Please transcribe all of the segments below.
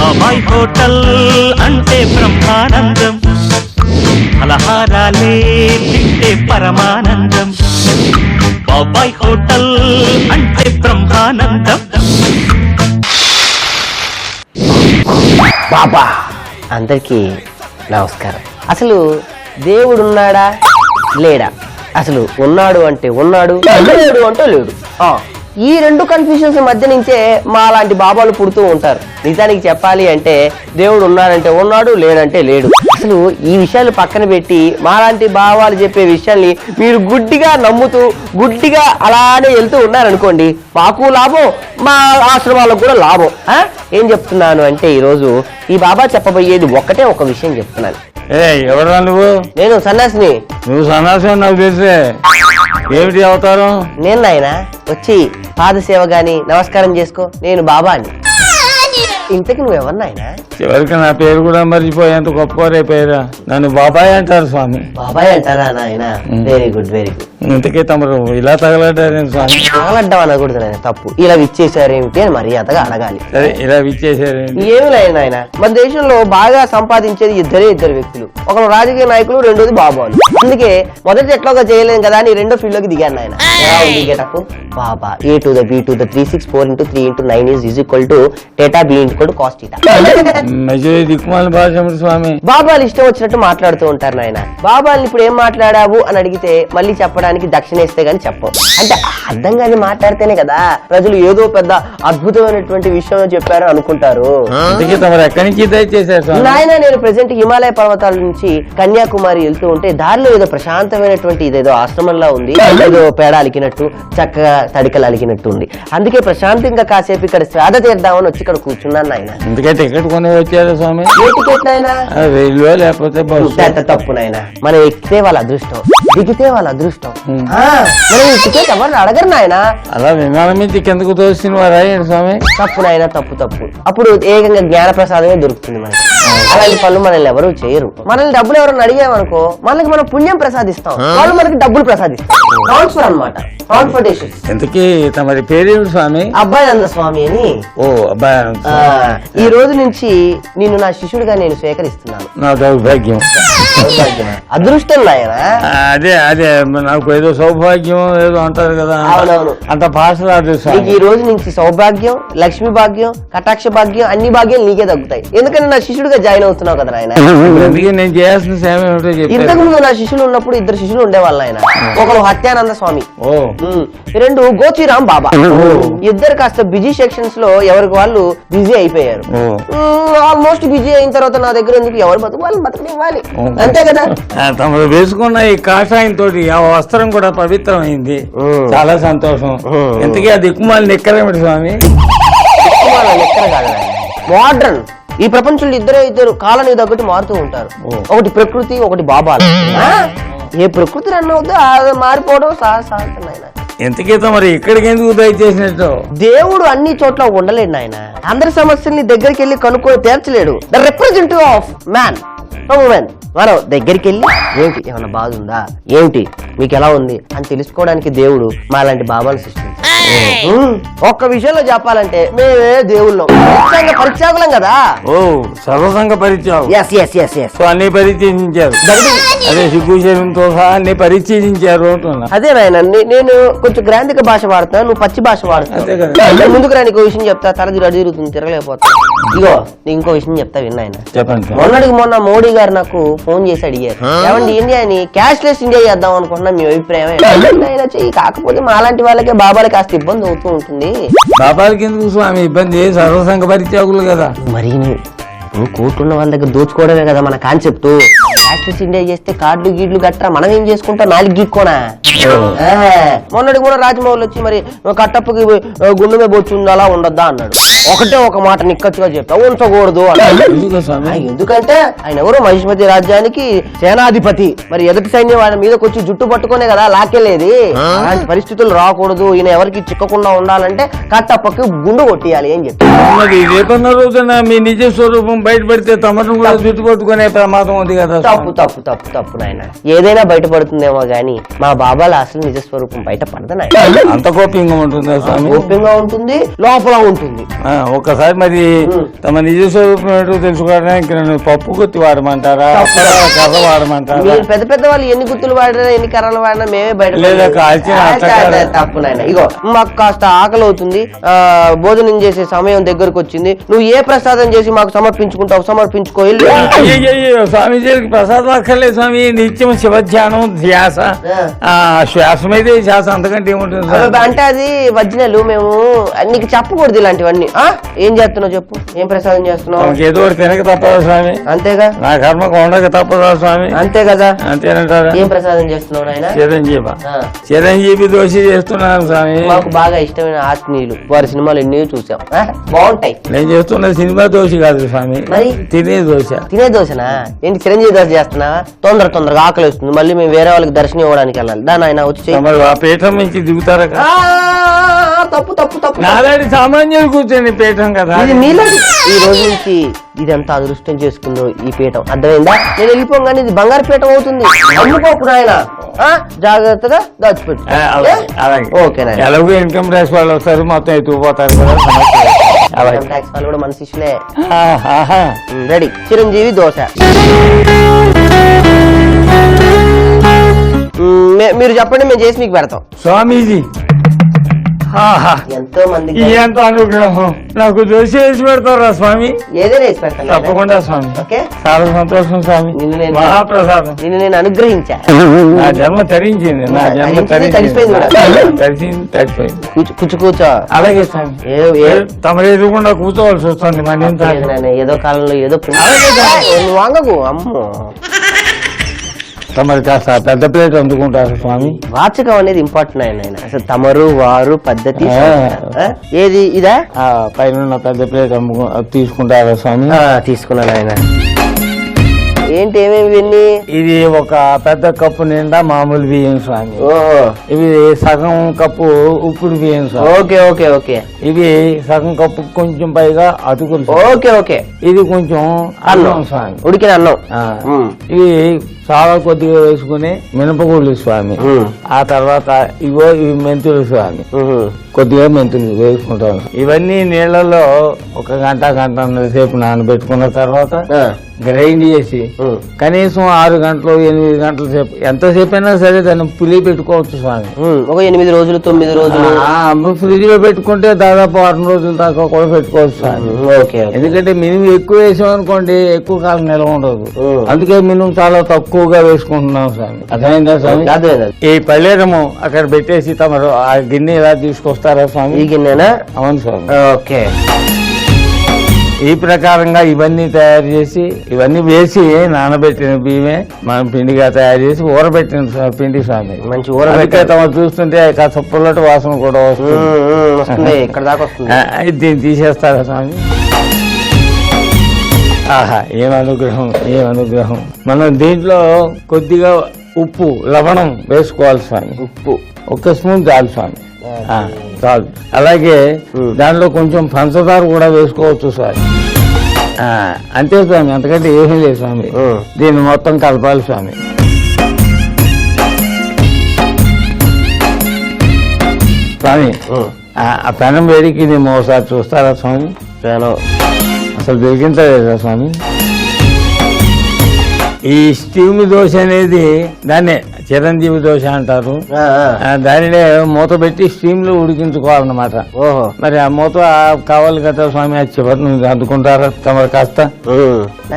బాబాయ్ హోటల్ అంటే బ్రహ్మానందం, ఫలహారాలే తింటే పరమానందం. బాబాయ్ హోటల్ అంటే బ్రహ్మానందం. బాబా అందరికీ నమస్కారం. అసలు దేవుడు ఉన్నాడా లేడా? అసలు ఉన్నాడు అంటే ఉన్నాడు, లేడు అంటే లేడు. ఈ రెండు కన్ఫ్యూషన్స్ మధ్య నుంచే మా లాంటి బాబాలు పుడుతూ ఉంటారు. నిజానికి చెప్పాలి అంటే దేవుడు ఉన్నాడంటే ఉన్నాడు, లేడంటే లేడు. అసలు ఈ విషయాలు పక్కన పెట్టి మాలాంటి బాబాలు చెప్పే విషయాల్ని మీరు గుడ్డిగా నమ్ముతూ గుడ్డిగా అలానే వెళ్తూ ఉన్నారనుకోండి, మాకు లాభం, మా ఆశ్రమాలకు కూడా లాభం. ఏం చెప్తున్నాను అంటే ఈరోజు ఈ బాబా చెప్పబోయేది ఒకటే ఒక విషయం చెప్తున్నాను. ఎవరా నువ్వు? నేను సన్యాసిని. నువ్వు సన్యాసి నాకు తెలిసే. ఏమిటి అవతారం? నేను నాయనా వచ్చి పాదసేవ గాని నమస్కారం చేసుకో, నేను బాబా అని. ఇంతకి నువ్వెవరు నాయనా? చివరికి నా పేరు కూడా మర్చిపోయేంత గొప్పవారే పేరా. నన్ను బాబాయ్ అంటారు స్వామి. బాబాయ్ అంటారా నాయన? Very good very good. ఇంతకీ తమరు ఇలా తగలడ్డారేంటి స్వామి? తగలడ్డం అనకూడదు నాయన, తప్పు. ఇలా విచ్చేసారేమిటి అని మర్యాదగా అడగాలి. సరే, ఇలా విచ్చేసారేంటి? ఏమి లేదు నాయన, మన దేశంలో బాగా సంపాదించేది ఇద్దరు వ్యక్తులు. ఒకరు రాజకీయ నాయకులు, రెండోది బాబాలు. అందుకే మొదటి ఎట్లాగా చేయలేం కదా అని రెండో ఫీల్డ్ లోకి దిగాను నాయన. Getup Baba. A to the B to the 3 6 4 into 3 into 9 is equal to theta B equal to cos theta. దిక్కుమాల భాష స్వామి. బాబాలు ఇష్టం వచ్చినట్టు మాట్లాడుతూ ఉంటారు నాయన. బాబాల్ని ఇప్పుడు ఏం మాట్లాడావు అని అడిగితే మళ్ళీ చెప్పడానికి దక్షిణేస్తే గాని చెప్పవు. అంటే అర్థం కాని మాట్లాడితేనే కదా ప్రజలు ఏదో పెద్ద అద్భుతమైనటువంటి విషయం చెప్పారు అనుకుంటారు. ఎక్కడి నుంచి దయచేశారు నాయన? నేను ప్రెసెంట్ హిమాలయ పర్వతాల నుంచి కన్యాకుమారి వెళ్తూ ఉంటే దారిలో ఏదో ప్రశాంతమైనటువంటి ఇదేదో ఆశ్రమంలా ఉంది. ఏదో పేడ అలికినట్టు, చక్కగా తడికలు అలికినట్టు ఉంది. అందుకే ప్రశాంతంగా కాసేపు ఇక్కడ శ్రాద్ధ తీద్దామని వచ్చి ఇక్కడ కూర్చున్నాను నాయన. టికెట్ కొని వచ్చారు స్వామి? ఏ టికెట్ నాయన? రైల్వే లేకపోతే తప్పు నాయన. మనం ఎక్కితే వాళ్ళ అదృష్టం, దిగితే వాళ్ళ అదృష్టం. మనం ఈ టికెట్ ఎవరిని అడగరు నాయన. అలా విమానం మీద కిందకు తోసిన వారా స్వామి? తప్పు నాయన, తప్పు. అప్పుడు ఏకంగా జ్ఞాన ప్రసాదమే దొరుకుతుంది మనకి. అలాంటి పనులు మనల్ని ఎవరు చేయరు. మనల్ని డబ్బులు ఎవరైనా అడిగామనుకో మనకి మనం పుణ్యం ప్రసాదిస్తాం, వాళ్ళు మనకి డబ్బులు ప్రసాదిస్తాం. ట్రాన్స్ఫర్ అనమాట, ట్రాన్స్పోర్టేషన్. ఎందుకీ తమరి పేరేమిటి స్వామి? అబ్బాయానంద స్వామి అని. ఓ అబ్బాయి. ఈ రోజు నుంచి నిన్ను నా శిష్యుడిగా నేను స్వీకరిస్తున్నాను. నా దౌర్భాగ్యం. అదృష్టం నాయన. అదే నాకు ఏదో సౌభాగ్యం ఏదో అంటారు కదా. అవునవును, అంత భాష రాదు. ఈ రోజు నుంచి సౌభాగ్యం, లక్ష్మీ భాగ్యం, కటాక్ష భాగ్యం, అన్ని భాగ్యాలు నీకే తగ్గుతాయి. ఎందుకంటే నా శిష్యుడిగా జాయిన్ అవుతున్నావు కదా నాయన. నేను చేయాల్సిన సేవ ఏమిటో చెప్పు. ఇంతకు ముందు నా శిష్యులు ఉన్నప్పుడు ఇద్దరు శిష్యులు ఉండేవాళ్ళు ఆయన. ఒకరు హత్యానంద స్వామి, రెండు గోచిరామ్ బాబా. ఇద్దరు కాస్త బిజీ సెక్షన్స్ లో ఎవరికి వాళ్ళు బిజీ అయిపోయారు. ఆల్మోస్ట్ బిజీ అయిన తర్వాత నా దగ్గర ఎందుకు, ఎవరు బతుకు వాళ్ళు బతకనివ్వాలి, అంతే కదా. తమరు వేసుకున్న ఈ కాషాయం తోటి ఆ వస్త్రం కూడా పవిత్రమైంది. చాలా సంతోషం. ఇంతకీ ఆ దిక్కుమాలి నిక్కరేమిటి స్వామి? నిక్కర కాదు, మోడ్రన్. ఈ ప్రపంచంలో ఇద్దరు కాలానికి తగ్గట్టు మారుతూ ఉంటారు. ఒకటి ప్రకృతి, ఒకటి బాబాలు. ఏ ప్రకృతి రన్ అవుతుందో అది మారిపోవడం సహజం నాయన. ఎంతకైతే మరి ఇక్కడికి ఎందుకు దయచేసినట్టు? దేవుడు అన్ని చోట్ల ఉండలేడు నాయన. అందరి సమస్యల్ని దగ్గరికి వెళ్ళి కనుక్కొని తీర్చలేడు. ద రిప్రజెంటేటివ్ ఆఫ్ మ్యాన్, మనం దగ్గరికి వెళ్ళి ఏమిటి, ఏమైనా బాధ ఉందా, ఏమిటి మీకు ఎలా ఉంది అని తెలుసుకోవడానికి దేవుడు మా లాంటి బాబాలు సృష్టించారు. ఒక్క విషయంలో చెప్పాలంటే మేమే దేవుళ్ళం, పరిత్యాగులం కదా. ఓ సర్వసంగ పరిత్యాగం. అన్ని పరిచయించారు. అదే సిగ్గుశరంతో సహా అన్ని పరిచయించారు అంటున్నా. అదే నాయన, నేను కొంచెం గ్రాంధిక భాష వాడుతున్నా, నువ్వు పచ్చి భాష వాడుతున్నావు. ముందుకు రాని ఇంకో విషయం చెప్తా, తల తిరుగుతుంది, తిరగలేకపోతా. ఇగో ఇంకో విషయం చెప్తా విన్నాయన. చెప్పండి. మొన్న మోడీ గారు నాకు ఫోన్ చేసి అడిగారు, ఏమండి ఇండియాని క్యాష్ లెస్ ఇండియా చేద్దాం అనుకుంటున్నా, మీ అభిప్రాయం చెయ్యి. కాకపోతే మాలాంటి వాళ్ళకే బాబాలకి కాస్త ఇబ్బంది అవుతూ ఉంటుంది. బాబాలకి ఎందుకు స్వామి ఇబ్బంది? సర్వసంగ పరిత్యాగులు కదా. మరి కోర్టున్న వాళ్ళ దగ్గర దోచుకోవడమే కదా మన కాన్సెప్ట్. క్యాష్లెస్ ఇండియా చేస్తే కార్డులు గీడ్లు గట్రా మనం ఏం చేసుకుంటాం, నాలుగు గీక్కోనా. మొన్నటికి కూడా రాజమౌళి వచ్చి మరి కట్టప్పకి గుండెమే బొచ్చుంది అలా ఉండద్దా అన్నాడు. ఒకటే ఒక మాట నిక్కచ్చుగా చెప్తా, ఉంచకూడదు అన్నాడు. ఎందుకంటే ఆయన ఎవరు మహిష్మతి రాజ్యానికి సేనాధిపతి. మరి ఎదుటి సైన్యం ఆయన మీదకి వచ్చి జుట్టు పట్టుకునే కదా లాకెళ్ళేది. అలాంటి పరిస్థితులు రాకూడదు, ఈయన ఎవరికి చిక్కకుండా ఉండాలంటే కట్టప్పకి గుండు కొట్టియాలి అని చెప్పి. రేపన్న రోజున మీ నిజ స్వరూపం బయటపడితే తమను కూడా జుట్టు పట్టుకునే ప్రమాదం ఉంది కదా. తప్పు నాయన. ఏదైనా బయటపడుతుందేమో గానీ మా బాబాల అసలు నిజ స్వరూపం బయట పడదు నాయన. అంత కోపంగా ఉంటుందా స్వామి? కోపంగా ఉంటుంది, లోపల ఉంటుంది. ఒక్కసారి మరి తమ నిజ స్వరూపం ఏంటో తెలుసుకోవడానికి నన్ను పప్పు గుత్తి వాడమంటారా కర్ర వాడమంటారా? మీరు పెద్ద పెద్ద వాళ్ళు ఎన్ని గుర్తులు వాడినా ఎన్ని కర్రలు వాడినా మేమే బయట లేదా తప్పు నాయన. ఇగో మాకు కాస్త ఆకలి అవుతుంది, భోజనం చేసే సమయం దగ్గరకు వచ్చింది, నువ్వు ఏ ప్రసాదం చేసి మాకు సమర్పించుకుంటావు సమర్పించుకో. స్వామీజీకి ప్రసాదం అక్కర్లేదు స్వామి, నిత్యం శివధ్యానం ధ్యాస, శ్వాస మీదే శ్వాస, అంతకంటే ఏముంటుంది? అంటే అది వజ్ఞలు, మేము నీకు చెప్పకూడదు ఇలాంటివన్నీ. ఏం చేస్తున్నావు చెప్పు, ఏం ప్రసాదం చేస్తున్నావు? ఏదో ఒకటి తినక తప్పదా స్వామి? అంతేగా. నా కర్మ కొండక తప్పదా స్వామి? అంతే కదా. అంతేనంటారా? ఏం ప్రసాదం చేస్తున్నావు నాయన? చిరంజీవి దోశ చేస్తున్నాను స్వామి. మాకు బాగా ఇష్టమైన ఆత్మీయులు, వారి సినిమాలు ఎన్ని చూసాం, బాగుంటాయి. నేను చేస్తున్న సినిమా దోశ కాదు స్వామి, మరి తినే దోశ. తినే దోశనా? ఏంటి చిరంజీవి దోశ చేస్తున్నా? తొందరగా ఆకలి వస్తుంది, మళ్ళీ మేము వేరే వాళ్ళకి దర్శనం ఇవ్వడానికి వెళ్ళాలి. దాని ఆయన వచ్చి ఆ పీఠం నుంచి దిగుతారా? తప్పు తప్పు తప్పు. నాలాంటి సామాన్యులు కూర్చొని పీఠం కదా. ఈ రోజు నుంచి ఇదంతా అదృష్టం చేసుకుందో ఈ పీఠం, అర్థమైందా? నేను వెళ్ళిపోగానే ఇది బంగారు పీఠం అవుతుంది, అమ్ముకోకు ఆయన, జాగ్రత్తగా దాచిపెట్టు. ఓకే, ఎలాగో ఇన్కమ్ ట్యాక్స్ వాళ్ళు వస్తారు, మొత్తం ఎత్తుకుపోతారు కదా. ఇన్కమ్ ట్యాక్స్ వాళ్ళు కూడా మన శిష్యులే. రెడీ, చిరంజీవి దోశ. మీరు చెప్పండి, మేము చేసి మీకు పెడతాం. స్వామీజీ ఎంతో మంది ఎంత అనుగ్రహం, నాకు దోశ వేసి పెడతారా స్వామి? ఏదైనా వేసి పెడతాను. తప్పకుండా స్వామి. చాలా సంతోషం స్వామి, మహాప్రసాదం. నిన్ను నేను అనుగ్రహించా. నా జన్మ తరించింది, నా జన్మ తడిపోయింది. కూర్చో. అలాగే స్వామి, తమరు ఎదుగుకుండా కూర్చోవలసి వస్తుంది. మన ఏదో కాలంలో ఏదో వాంగకు అమ్మో. తమరు కాస్త పెద్ద ప్లేట్ అందుకుంటారు స్వామి. వాచకం అనేది ఇంపార్టెంట్ ఆయన. అసలు తమరు వారు పద్ధతి ఏది ఇదా? పైన పెద్ద ప్లేట్ తీసుకుంటారా స్వామి? తీసుకున్నాను ఆయన. ఏంటి ఏమేమి ఇవన్నీ? ఇది ఒక పెద్ద కప్పు నిండా మామూలు బియ్యం స్వామి. ఇవి సగం కప్పు ఉప్పుడు బియ్యం స్వామి. Okay okay okay. ఇవి సగం కప్పు కొంచెం పైగా అటుకులు. Okay okay. ఇది కొంచెం అన్నం స్వామి, ఉడికిన అన్నం. ఇవి చాలా కొద్దిగా వేసుకుని మినపగుళ్ళు స్వామి. ఆ తర్వాత ఇవి మెంతులు స్వామి, కొద్దిగా మెంతులు వేసుకుంటాను. ఇవన్నీ నీళ్లలో ఒక గంటన్నర సేపు నానబెట్టుకున్న తర్వాత గ్రైండ్ చేసి కనీసం 6 గంటలు 8 గంటల సేపు, ఎంతసేపు అయినా సరే దాన్ని పులి పెట్టుకోవచ్చు స్వామి. ఒక 8 రోజులు 9 రోజులు ఫ్రిడ్జ్ లో పెట్టుకుంటే దాదాపు 6 రోజుల దాకా కూడా పెట్టుకోవచ్చు స్వామి. ఎందుకంటే మినిమం ఎక్కువ వేసామనుకోండి ఎక్కువ కాలం నిల్వ ఉండదు, అందుకే మినిమం చాలా తక్కువగా వేసుకుంటున్నాం స్వామి. అర్థమైందా స్వామి? ఈ పళ్ళేరము అక్కడ పెట్టేసి తమరు ఆ గిన్నె ఇలా తీసుకొస్తారా స్వామి? ఈ గిన్నెనా? అవును స్వామి. ఓకే. ఈ ప్రకారంగా ఇవన్నీ తయారు చేసి ఇవన్నీ వేసి నానబెట్టిన బియ్యమే మనం పిండిగా తయారు చేసి ఊరబెట్టిన పిండి స్వామి. మంచి ఊరబెట్టే తమరు చూస్తుంటే కాస్త పుల్లటి వాసన కూడా వస్తుంది, ఇక్కడ దాకా వస్తుంది. దీన్ని తీసేస్తారా స్వామి? ఆహా, ఏం అనుగ్రహం, ఏం అనుగ్రహం. మనం దీంట్లో కొద్దిగా ఉప్పు లవణం వేసుకోవాలి స్వామి. ఉప్పు 1 స్పూన్ చాలు స్వామి, చాలు. అలాగే దాంట్లో కొంచెం పంచదార కూడా వేసుకోవచ్చు స్వామి. అంతే స్వామి, అంతకంటే ఏమీ లేదు స్వామి. దీన్ని మొత్తం కలపాలి స్వామి. స్వామి ఆ పెనం వేడికి నేను ఒకసారి చూస్తారా స్వామి? పెనం అసలు దొరికించలేదా స్వామి? ఈ స్టీమ్ దోశ అనేది దాన్నే చిరంజీవి దోశ అంటారు. దానినే మూత పెట్టి స్టీమ్ లో ఉడికించుకోవాలన్నమాట. ఓహో, మరి ఆ మూత కావాలి కదా స్వామి, ఆ చివరి నుంచి అందుకుంటారా తమరు కాస్త?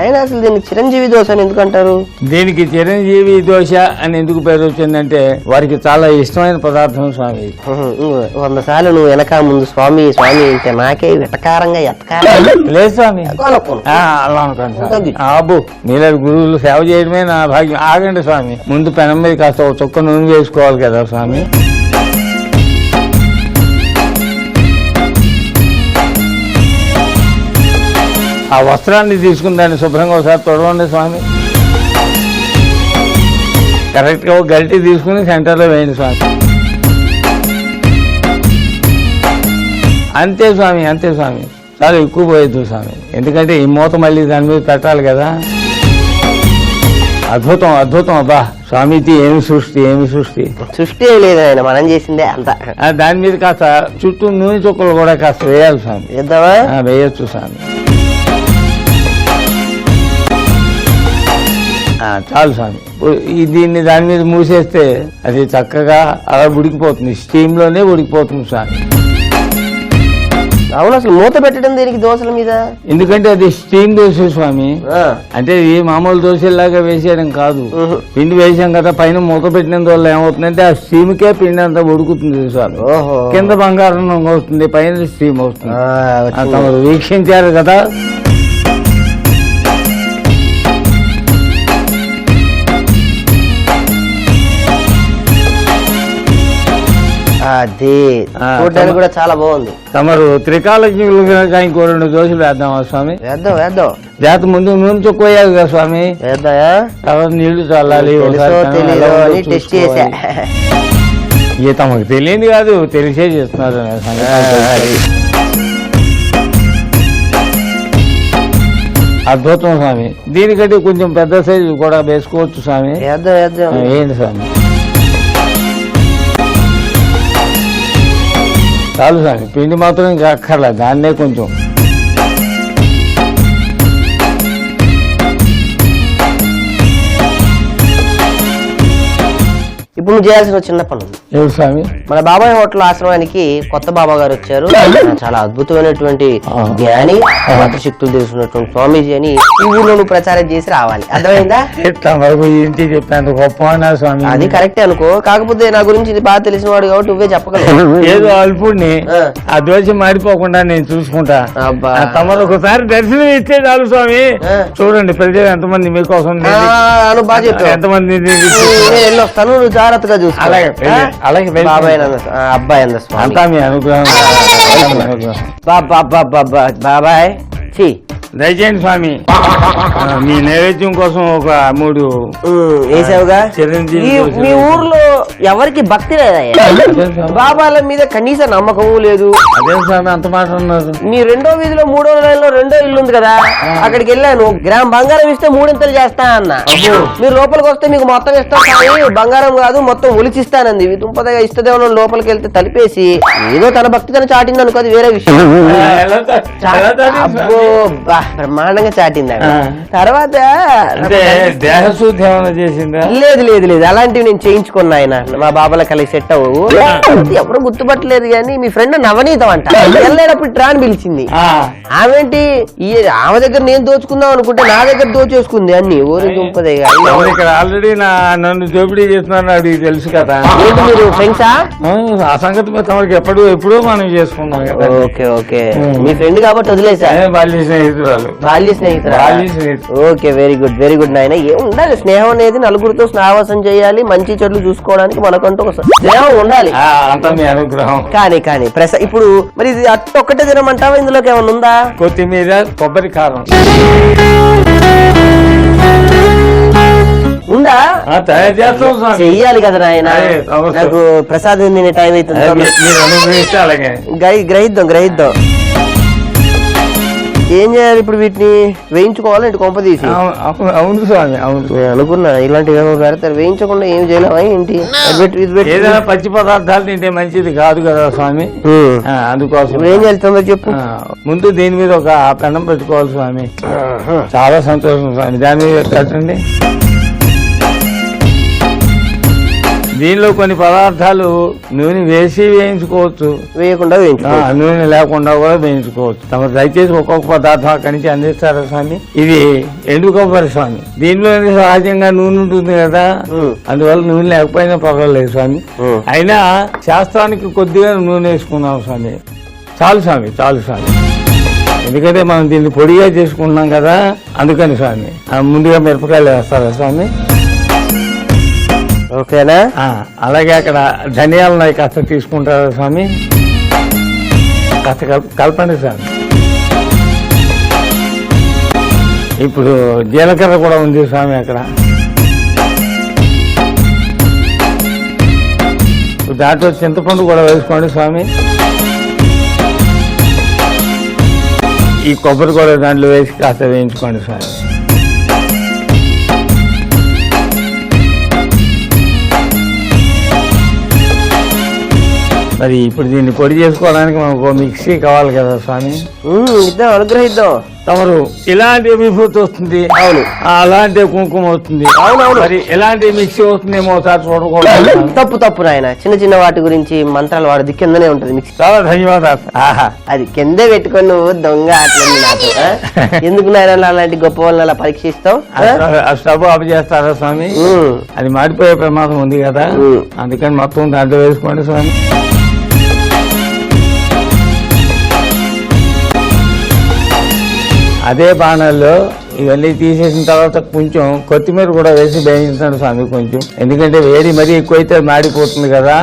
ఆయన అసలు దీన్ని చిరంజీవి దోశ అని ఎందుకంటారు? దీనికి చిరంజీవి దోశ అని ఎందుకు పేరు వచ్చిందంటే వారికి చాలా ఇష్టమైన పదార్థం స్వామి. 100 సార్లు నువ్వు వెనక ముందు స్వామి స్వామి అంటే నాకే వెటకారంగా లేదు స్వామి, అలా అనుకోండి. అబ్బు మీలా గురువులు సేవ చేయడమే నా భాగ్యం. ఆగండి స్వామి, ముందు పెనం మీద కాస్త ఒక చుక్క నూనె వేసుకోవాలి కదా స్వామి. ఆ వస్త్రాన్ని తీసుకుని దాన్ని శుభ్రంగా ఒకసారి తొడవండి స్వామి. కరెక్ట్ గా ఒక గరిటె తీసుకుని సెంటర్లో వేయండి స్వామి. అంతే స్వామి, అంతే స్వామి. చాలా ఎక్కువ పోయొద్దు స్వామి, ఎందుకంటే ఈ మూత మళ్ళీ దాని మీద పెట్టాలి కదా. అద్భుతం అద్భుతం అబ్బా స్వామీజీ ఏమి సృష్టి ఏమి సృష్టి. సృష్టి లేదు ఆయన, మనం చేసిందే అంత. దాని మీద కాస్త చుట్టూ నూనె చుక్కలు కూడా కాస్త వేయాలి స్వామి. వేద్దామా? వేయొచ్చు స్వామి. చాలు స్వామి. దీన్ని దాని మీద మూసేస్తే అది చక్కగా అలా ఉడికిపోతుంది, స్టీమ్ లోనే ఉడికిపోతుంది స్వామి. అవును, అసలు మూత పెట్టడం దేనికి దోశల మీద? ఎందుకంటే అది స్టీమ్ దోశ స్వామి. అంటే ఇది మామూలు దోశలాగా వేసేయడం కాదు. పిండి వేసాం కదా, పైన మూత పెట్టినందువల్ల ఏమవుతుందంటే ఆ స్టీమ్ కే పిండి అంతా ఉడుకుతుంది స్వామి. కింద బంగారం వస్తుంది, పైన స్టీమ్ వస్తుంది. తమరు వీక్షించారు కదా. అది చూడడానికి కూడా చాలా బాగుంది. తమరు త్రికాలజ్ఞులుగా ఇంకో 2 దోశలు వేద్దామా స్వామి? వేద్దాం వేద్దాం. జాత ముందు నూనె చుక్క వేయాలి కదా స్వామి. వేద్దాయా? తర్వాత నీళ్లు చల్లాలి. టెస్ట్ చేసా. ఇక తమకు తెలియదు కాదు, తెలిసే చేస్తున్నారు. అద్భుతం స్వామి. దీనికంటే కొంచెం పెద్ద సైజు కూడా వేసుకోవచ్చు స్వామి. వేద్దాం వేద్దాం. ఏంటి స్వామి? చాలు స్వామి, పిండి మాత్రం ఇంకా అక్కర్లేదు, దాన్నే కొంచెం. ఇప్పుడు నువ్వు చేయాల్సిన చిన్న పని ఉంది. ఎవరు స్వామి? మన బాబాయ్ హోటల్ ఆశ్రమానికి కొత్త బాబా గారు వచ్చారు. చాలా అద్భుతమైనటువంటి జ్ఞాని, శక్తులు తెలుసుకున్నటువంటి స్వామీజీ అని ఈ ఊళ్ళో నువ్వు ప్రచారం చేసి రావాలి. అర్థమైందా? ఇంటి చెప్పాను గొప్ప స్వామి. అది కరెక్టే అనుకో, కాకపోతే నా గురించి ఇది బాగా తెలిసిన వాడు కాబట్టి నువ్వే చెప్పగలవు. ఏదో అల్పుడిని ఆ దోషం మారిపోకుండా నేను చూసుకుంటా. తమరు ఒకసారి దర్శనం ఇచ్చే చాలు స్వామి. చూడండి ప్రజలు ఎంతమంది మీకోసం, బాగా చెప్పావు. ఎంతమంది వెళ్ళొస్తాను, నువ్వు జాగ్రత్తగా చూసుకో. అలాగే బాబాయ్ అబ్బాయి అంద అంతా మీ అనుగ్రహం. బాబాయ్ చి దయచేయండి స్వామి. మీ నైవేద్యం కోసం ఒక 3 వేసావుగా. మీ ఊర్లో ఎవరికి భక్తి లేదా? బాబాల మీద కనీస నమ్మకము లేదు. అదే స్వామి అంత మాట ఉన్నారు. మీ 2వ వీధిలో 3వ లైన్లో 2వ ఇల్లు ఉంది కదా, అక్కడికి వెళ్ళాను. గ్రామ్ బంగారం ఇస్తే 3 చేస్తా అన్న. మీరు లోపలికి వస్తే మీకు మొత్తం ఇస్తాం కానీ బంగారం కాదు మొత్తం ఒలిచిస్తానంది. దుంపదగా ఇస్తదేమో లోపలికి వెళ్తే తలిపేసి ఏదో తన భక్తి తను చాటింది అనుకో, అది వేరే విషయం. అబ్బో బ్రహ్మాండంగా చాటింది. తర్వాత దేహశుద్ధి ఏమైనా చేసిందా? లేదు లేదు లేదు, అలాంటివి నేను చేయించుకున్నా. ఆయన మా బాబాల కలిసి సెట్ అవ్వు. ఎవరు గుర్తుపట్టలేదు కానీ మీ ఫ్రెండ్ నవనీతం అంట. వెళ్ళేటప్పుడు ట్రా అని పిలిచింది. ఆమెంటి ఆమె దగ్గర నేను దోచుకుందాం అనుకుంటే నా దగ్గర దోచేసుకుంది అన్ని. ఊరి దుంపదే ఇక్కడ ఆల్రెడీ నన్ను దోపిడీ చేస్తున్నాను, అది తెలుసు కదా. ఏంటి మీరు ఫ్రెండ్సా? ఆ సంగతి తమకి ఎప్పుడో మనం చేసుకున్నాం కదా. ఓకే ఓకే, మీ ఫ్రెండ్ కాబట్టి వదిలేసా. బాల్య స్నేహితురాలు. Okay, very good very good నాయన. ఏం ఉండాలి, స్నేహం అనేది నలుగురితో స్నావాసం చేయాలి, మంచి చెట్లు చూసుకోవడానికి మనకంటూ ఒక స్నేహం ఉండాలి. అంతా మీ అనుగ్రహం. కానీ ఇప్పుడు మరి ఇది అట్టు ఒక్కటే తినమంటావా? ఇందులోకి ఏమన్నా ఉందా? కొత్తిమీర, కొబ్బరి కారం ఉందా? తయారు చేస్తాం. చెయ్యాలి కదా నాయన, నాకు ప్రసాదం తినే టైం అవుతుంది. గ్రహిద్దాం. ఏం చేయాలి ఇప్పుడు? వీటిని వేయించుకోవాలి కొంప తీసి. అవును స్వామి, అవును. అనుకున్నా ఇలాంటివి ఏమో పెడతారు, వేయించకుండా ఏం చేయలేవా ఏంటి? ఏదైనా పచ్చి పదార్థాలు తింటే మంచిది కాదు కదా స్వామి. అందుకోసం ఏం చేస్తుందో చెప్పు. ముందు దీని మీద ఒక పెనం పెట్టుకోవాలి స్వామి. చాలా సంతోషం స్వామి. దాని మీద పెట్టండి. దీనిలో కొన్ని పదార్థాలు నూనె వేసి వేయించుకోవచ్చు, వేయకుండా వేయించుకోవచ్చు, నూనె లేకుండా కూడా వేయించుకోవచ్చు. తమ దయచేసి ఒక్కొక్క పదార్థం అక్కడి నుంచి అందిస్తారా స్వామి? ఇది ఎండు కొబ్బరి స్వామి. దీనిలో సహజంగా నూనె ఉంటుంది కదా, అందువల్ల నూనె లేకపోయినా పర్వాలేదు స్వామి. అయినా శాస్త్రానికి కొద్దిగా నూనె వేసుకున్నాం స్వామి. చాలు స్వామి. ఎందుకంటే మనం దీన్ని పొడిగా చేసుకుంటున్నాం కదా, అందుకని స్వామి. ముందుగా మిరపకాయలు వేస్తారా స్వామి? ఓకేనా? అలాగే అక్కడ ధనియాలు ఉన్నాయి, కాస్త తీసుకుంటారా స్వామి? కాస్త కలపండి స్వామి. ఇప్పుడు జీలకర్ర కూడా ఉంది స్వామి అక్కడ. దాంట్లో చింతపండు కూడా వేసుకోండి స్వామి. ఈ కొబ్బరి కూడా దాంట్లో వేసి కాస్త వేయించుకోండి స్వామి. మరి ఇప్పుడు దీన్ని పొడి చేసుకోవడానికి మనకు మిక్సీ కావాలి కదా స్వామి. ఇద్దాం, అనుగ్రహిద్దాం. తమరు ఇలాంటి విభూతి వస్తుంది, అవును, అలాంటి కుంకుమ వస్తుంది, అవునవును, మరి ఎలాంటి మిక్సీ వస్తుందేమో ఒకసారి చూడకూడదు. తప్పు నాయన, చిన్న చిన్న వాటి గురించి మంత్రాలు వాడది కిందనే ఉంటది మిక్సీ. చాలా ధన్యవాదాలు. అది కిందే పెట్టుకొని నువ్వు దొంగ అట్లా నాకు ఎందుకు నాయన అలాంటి గొప్ప వాళ్ళని అలా పరీక్షిస్తావు? స్టవ్ ఆఫ్ చేస్తారా స్వామి? అది మాడిపోయే ప్రమాదం ఉంది కదా, అందుకని మొత్తం దాంట్లో వేసుకోండి స్వామి. అదే బాణాల్లో ఇవన్నీ తీసేసిన తర్వాత కొంచెం కొత్తిమీర కూడా వేసి వేయించాను స్వామి కొంచెం, ఎందుకంటే వేడి మరీ ఎక్కువైతే మాడిపోతుంది కదా,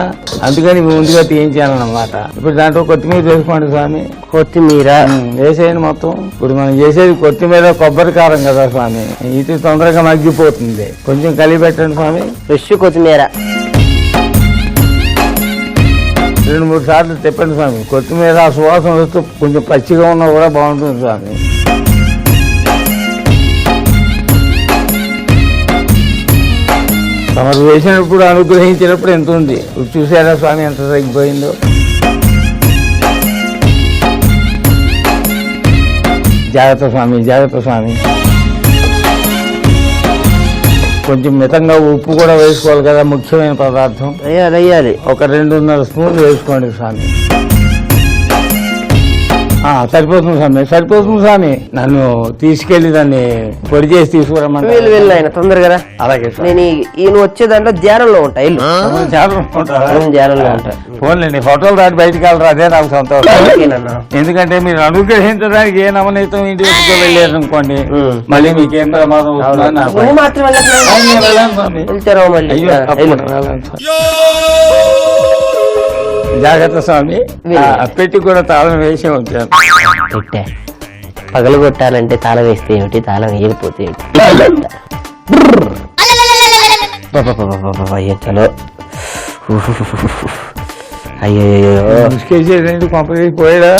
అందుకని ముందుగా తీయించానన్నమాట. ఇప్పుడు దాంట్లో కొత్తిమీర వేసుకోండి స్వామి. కొత్తిమీర వేసేయండి మొత్తం. ఇప్పుడు మనం చేసేది కొత్తిమీర కొబ్బరి కారం కదా స్వామి, ఇది తొందరగా మగ్గిపోతుంది. కొంచెం కలిపి పెట్టండి స్వామి. ఫ్రెష్ కొత్తిమీర 2-3 సార్లు తిప్పండి స్వామి. కొత్తిమీర సువాసన వస్తూ కొంచెం పచ్చిగా ఉన్నా కూడా బాగుంటుంది స్వామి. తమరు వేసినప్పుడు అనుగ్రహించినప్పుడు ఎంత ఉంది చూసారా స్వామి, ఎంత తగ్గిపోయిందో. జాగ్రత్త స్వామి, జాగ్రత్త స్వామి. కొంచెం మితంగా ఉప్పు కూడా వేసుకోవాలి కదా, ముఖ్యమైన పదార్థం. వేయాలి. ఒక 2.5 స్పూన్లు వేసుకోండి స్వామి. సరిపోతుంది స్వామి, సరిపోతుంది స్వామి. నన్ను తీసుకెళ్లి దాన్ని పొడి చేసి తీసుకురమ్మని. వెళ్ళి ఆయన తొందరగా. అలాగే, నేను ఈయన వచ్చేదాంట్లో ధ్యానంలో ఉంటా. ధ్యానంలో ఉంటా. ఫోన్లేండి, ఫోటోలు దాటి బయటకు వెళ్ళరు, అదే నాకు సంతోషం. ఎందుకంటే మీరు అనుగ్రహించడానికి ఏ నవనీతం ఇంటి వరకు వెళ్ళారు అనుకోండి, మళ్ళీ మీకేం ప్రమాదం జాగ్రత్త స్వామి. పెట్టి కూడా తాళం వేసి ఉంచాను. పెట్టా పగలు కొట్టాలంటే తాళం వేస్తే ఏమిటి, తాళం వేయకపోతే చలో. అయ్యో పంపకి పోయాడా?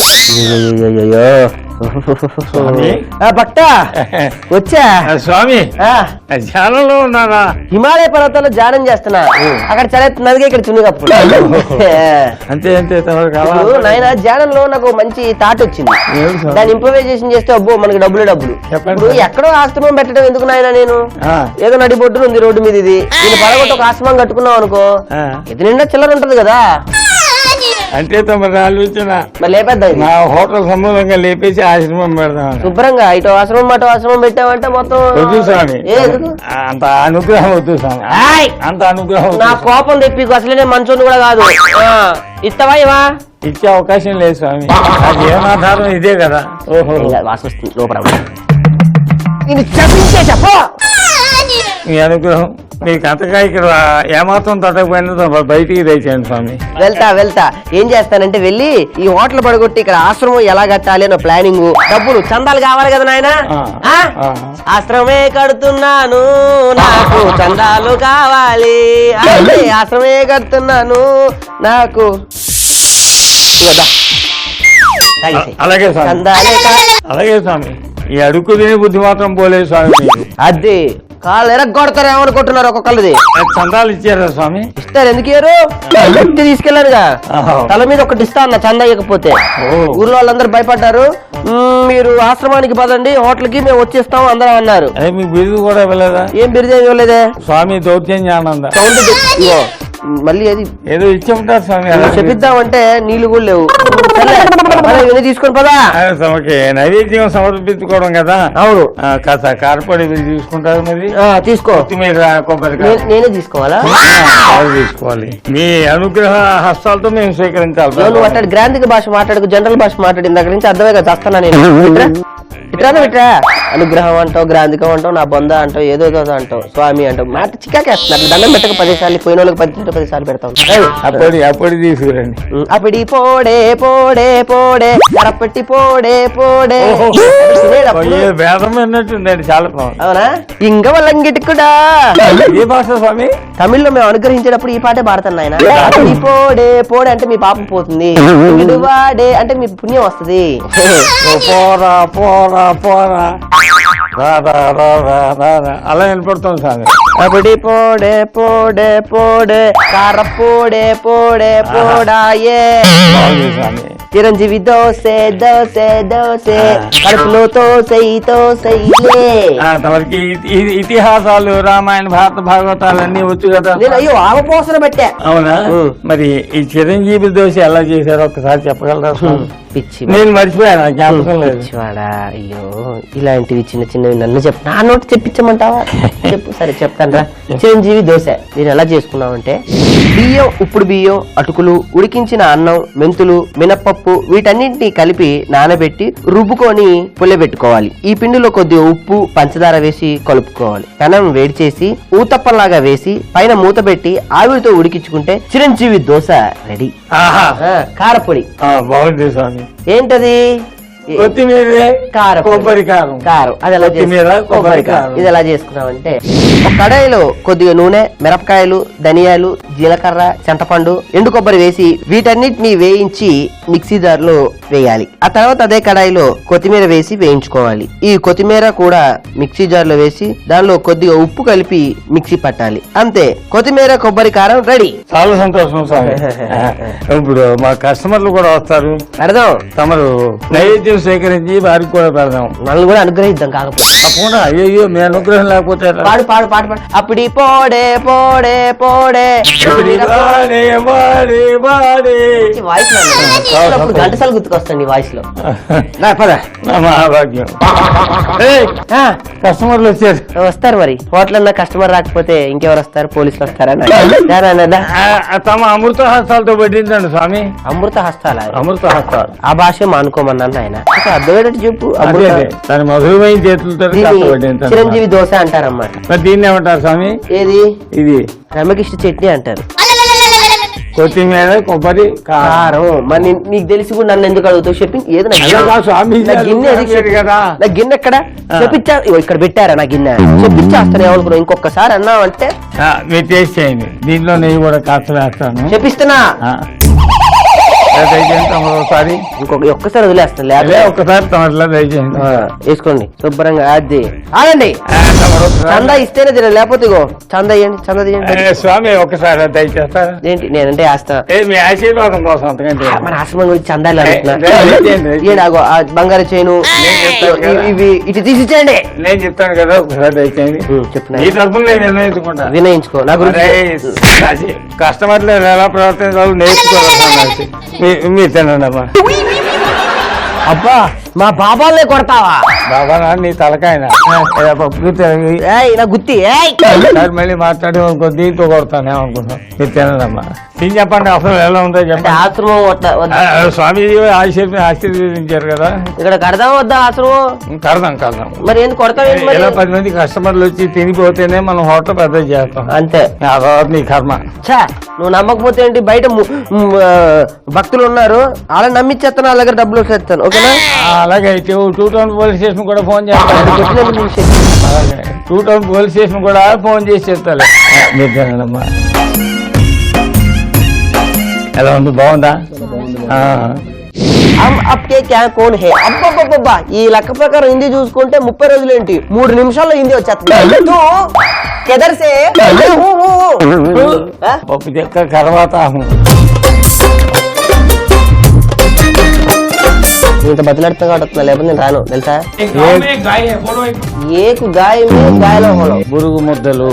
భక్త వచ్చా స్వామి, ధ్యానంలో ఉన్నానా? హిమాలయ పర్వతాల్లో ధ్యానం చేస్తున్నా. అక్కడ చలి నదిగా ఇక్కడ చున్ని కప్పుడు. అంతే అంతే. నాయన ధ్యానంలో నాకు మంచి థాట్ వచ్చింది. దాన్ని ఇంప్రూవైజేషన్ చేస్తే అబ్బో మనకి డబ్బులు. ఇప్పుడు ఎక్కడో ఆశ్రమం పెట్టడం ఎందుకు నాయన? నేను ఏదో నడి బొడ్డు ఉంది రోడ్డు మీద, ఇది నేను పడగొట్టి ఒక ఆశ్రమం కట్టుకున్నాం అనుకో, ఇది నిండా చిల్లర ఉంటది కదా. అంటే తమ ఆలోచన లేపేద్దాం, నా హోటల్ సమూలంగా లేపేసి ఆశ్రమం పెడదాం. శుభ్రంగా ఇటు ఆశ్రమం అటు ఆశ్రమం పెట్టామంటే మొత్తం వద్దు స్వామి, అంత అనుగ్రహం వద్దు స్వామి, అంత అనుగ్రహం. నా కోపం తెప్పి అసలే మంచోని కూడా కాదు. ఇస్తావా ఇవా? ఇచ్చే అవకాశం లేదు స్వామి, అది ఏమాధారం ఇదే కదా. ఓహో, వాసొస్తుంది లోపల. నేను చెప్పించే చెప్ప మీ అనుగ్రహం మీకు అంతగా ఇక్కడ ఏమాత్రం తగ్గపోయినా బయటికి తెచ్చాను స్వామి. వెళ్తా. ఏం చేస్తానంటే వెళ్ళి ఈ హోటల్ పడగొట్టి ఇక్కడ ఆశ్రమం ఎలా కట్టాలి అన్న ప్లానింగ్, డబ్బులు చందాలు కావాలి కదా నాయన. ఆశ్రమే కడుతున్నాను, నాకు చందాలు కావాలి. ఆశ్రమే కడుతున్నాను, నాకు అలాగే స్వామి, అలాగే స్వామి. ఈ అడుక్కు తినే బుద్ధి మాత్రం పోలేదు స్వామి మీకు. అది కాళ్ళు ఎరగొడతారు ఏమనుకుంటున్నారు ఒక్కొక్కళ్ళది. చందాలు ఇచ్చారా స్వామి? ఇస్తారు, ఎందుకు ఇయ్యరు? తీసుకెళ్లారుగా, తల మీద ఒకటి ఇస్తా అన్న చందా ఇవ్వకపోతే. ఊర్లో వాళ్ళందరూ భయపడ్డారు. మీరు ఆశ్రమానికి పదండి, హోటల్ కి మేము వచ్చేస్తాం అందరం అన్నారు. మీకు బిరుదు కూడా ఇవ్వలేదా? ఏం బిరుదు ఏమి ఇవ్వలేదే స్వామి. దౌర్జన్యానంద మళ్ళీ అది ఏదో ఇచ్చి ఉంటారు స్వామి. చెప్పిద్దామంటే నీళ్లు కూడా లేవు. తీసుకొని పదా, నైవేద్యం సమర్పించుకోవడం కదా. అవును, కాస్త కారపొడి తీసుకుంటారు. మరి తీసుకో. కొత్తిమీర, కొబ్బరికాయ నేనే తీసుకోవాలా? తీసుకోవాలి. మీ అనుగ్రహ హస్తాలతో మేము స్వీకరించాలి. నువ్వు అట్లా గ్రాంధిక భాష మాట్లాడుకు, జనరల్ భాష మాట్లాడిన దగ్గర నుంచి అర్థమే కదా చేస్తానా నేను. ఇట్రా అనుగ్రహం అంటావు, గ్రాంధికం అంటావు, నా బొంద అంటావు, ఏదో అంటావు, స్వామి అంటావు. మాట చిక్కాకేస్తున్నారు. దండం పెట్టక 10 సార్లు, పోయిన వాళ్ళకి 10 సార్లు పెడతాం. అప్పటి తీసుకురండి. అప్పటి పోడే కరపట్టి పోడే వేదం అన్నట్టుందండి, చాలా బాగుంది. అవునా? ఇంక వల్లంగిటి కూడా ఏ భాష స్వామి? తమిళ్లో మేము అనుగ్రహించేటప్పుడు ఈ పాటే పాడతాను ఆయన. అప్పటి పోడే అంటే మీ పాపం పోతుంది, వాడే అంటే మీ పుణ్యం వస్తుంది. పోరా పోరా పోరా రా రా రా రా రా రా అలా వినపడుతుంది స్వామి. అబడి పోడే పోడే పోడే కార పోడే పోడే పోడాయే బాగుంది స్వామి. చిరంజీవి దోసే దోసే దోసే కడుపులో తోసైలే. తమరికి ఇతిహాసాలు రామాయణ భారత భాగవతాలు అన్ని వచ్చు కదా. నేను అయ్యో ఆవపోసన పెట్టా. అవునా? మరి ఈ చిరంజీవి దోశ ఎలా చేశారో ఒకసారి చెప్పగలరా స్వామి? పిచ్చి నేను మర్చిపోయాను, జ్ఞాపకం లేదు. పిచ్చివాడా, అయ్యో ఇలాంటివి చిన్న చిన్నవి నన్ను చెప్పు, నా నోటి చెప్పించమంటావా? చెప్పు. సరే చెప్తాను రా. చిరంజీవి దోశ నేను ఎలా చేసుకున్నామంటే, బియ్యం, ఉప్పుడు బియ్యం, అటుకులు, ఉడికించిన అన్నం, మెంతులు, మినప్పప్పు వీటన్నింటినీ కలిపి నానబెట్టి రుబ్బుకొని పుల్లబెట్టుకోవాలి. ఈ పిండిలో కొద్దిగా ఉప్పు, పంచదార వేసి కలుపుకోవాలి. పెనం వేడి చేసి ఊతప్పంలాగా వేసి పైన మూత పెట్టి ఆవిరితో ఉడికించుకుంటే చిరంజీవి దోశ రెడీ. కారపొడి. బాగుంది స్వామి. ఏంటది? కొత్తిమీర, కారం, కొబ్బరి కారం. కారం. అది ఎలా కొబ్బరి కారం. ఇది ఎలా చేసుకున్నామంటే, ఒక కడాయిలో కొద్దిగా నూనె, మిరపకాయలు, ధనియాలు, జీలకర్ర, చింతపండు, ఎండు కొబ్బరి వేసి వీటన్నిటిని వేయించి మిక్సీ జార్లో వేయాలి. ఆ తర్వాత అదే కడాయిలో కొత్తిమీర వేసి వేయించుకోవాలి. ఈ కొత్తిమీర కూడా మిక్సీ జార్లో వేసి దానిలో కొద్దిగా ఉప్పు కలిపి మిక్సీ పట్టాలి. అంతే, కొత్తిమీర కొబ్బరి కారం రెడీ. చాలా సంతోషం స్వామి. ఇప్పుడు మా కస్టమర్లు కూడా వస్తారు, పెడదాం. తమరు నైవేద్యం సేకరించి వారికి కూడా పెడదాం. నన్ను కూడా అనుగ్రహిద్దాం. కాకపోతే తప్పకుండా. అయ్యో మీ అనుగ్రహం లేకపోతే ఎలా? పాడు పాడు పాడు పాడు. అప్పుడి పోడే పోడే పోడే వాడే, వాడే, వాడే. వాయిస్ గంటసార్లు గుర్తుకొస్తాండి ఈ వాయిస్ లో. పద, నా మహాభాగ్యం. ఏయ్, కస్టమర్లు వచ్చారు. వస్తారు మరి. హోటల్ అన్న కస్టమర్ రాకపోతే ఇంకెవరు వస్తారు? పోలీసులు వస్తారా? తమ అమృత హస్తాలతో పెట్టిందండి స్వామి. అమృత హస్తాలా? అమృత హస్తాలు. ఆ భాష మానుకోమన్నాను ఆయన. అర్థమయ్యేటట్టు చెప్పు. దాని మధురమైన చేతులతో చిరంజీవి దోశ అంటారన్నమాట. మరి దీన్ని ఏమంటారు స్వామి? ఏది? ఇది రమకృష్ణ చట్నీ అంటారు. కొత్తిమీర, కొబ్బరి కారం. మరి నీకు తెలిసి కూడా నన్ను ఎందుకు అడుగుతావు? చెప్పి ఏదో గిన్నె కదా. నా గిన్నె ఎక్కడ చెప్పించా? ఇక్కడ పెట్టారా నా గిన్నె? చెప్పించేస్తాను. ఏమనుకున్నావు? ఇంకొకసారి అన్నావు అంటే మీరు టేస్ట్ చేయండి. దీంట్లో నెయ్యి కూడా కాస్త వేస్తాను. చెప్పిస్తున్నా. ఒకసారి ఒక్కసారి వదిలేస్తాను. లేదా ఒక్కసారి తమట్లా దయచేయండి. వేసుకోండి శుభ్రంగా. అది ఆగండి. చందా ఇస్తేనే తిన, లేకపోతే ఇగో చందా ఇవ్వండి. చందా తీయండి స్వామి. ఒక్కసారి దయచేస్తారా? ఏంటి? నేనంటే ఆస్తా. మీ ఆశీర్వాదం కోసం అంతకంటే. మన ఆశ్రమం గురించి చందాలు అడుగుతున్నా. బంగారు చైను ఇవి ఇటు తీసిచ్చేయండి. నేను చెప్తాను కదా, ఒకసారి దయచేయండి. చెప్తున్నా. ఈ తరఫున నేను నిర్ణయించుకుంటా. వినయించుకో. నా గురించి కస్టమర్లు ఎలా ప్రవర్తించాలో నేర్చుకోవాలి. మీరు తినండి అమ్మా. అబ్బా, మా బాబాలే కొడతావా? బాబా నీ తలకాయన నా గుత్తి. సార్ మళ్ళీ మాట్లాడి అనుకో, దీంతో కొడతాను ఏమనుకుంటున్నాం. మీరు తినదమ్మా. తిని చెప్పండి అసలు ఎలా ఉందో చెప్పండి. ఆశ్రమం స్వామీజీ ఆశీర్వదించారు కదా. ఇక్కడ కడదాం వద్దా ఆశ్రమం? కడదాం. మరి ఎందుకు కొడతావు? ఇలా 10 మంది కస్టమర్లు వచ్చి తినిపోతేనే మనం హోటల్ పెద్ద చేస్తాం. అంతే. ఆ తర్వాత నీ కర్మ. నువ్వు నమ్మకపోతే ఏంటి? బయట భక్తులు ఉన్నారు, అలా నమ్మిచ్చేస్తాను. వాళ్ళ దగ్గర డబ్బులు వచ్చేస్తాను. ఓకేనా? అలాగే అయితే 2 టౌన్ పోలీస్ స్టేషన్ కూడా ఫోన్ చేస్తాను. 2 టౌన్ పోలీస్ స్టేషన్ కూడా ఫోన్ చేసి చెప్తాను. మీరు తినమ్మా. ఎలా ఉంది? బాగుందా? అబ్బబ్బబ్బా, ఈ లెక్క ప్రకారం హిందీ చూసుకుంటే 30 రోజులు ఏంటి, 3 నిమిషాల్లో హిందీ వచ్చేస్తుంది. పప్పు చెక్క తర్వాత ఇంత బతిలాడుతా కాబట్టి లేకపోతే నేను రాను తెలుసా. ఏకు గాయమే గాయలో బురుగు ముద్దలు.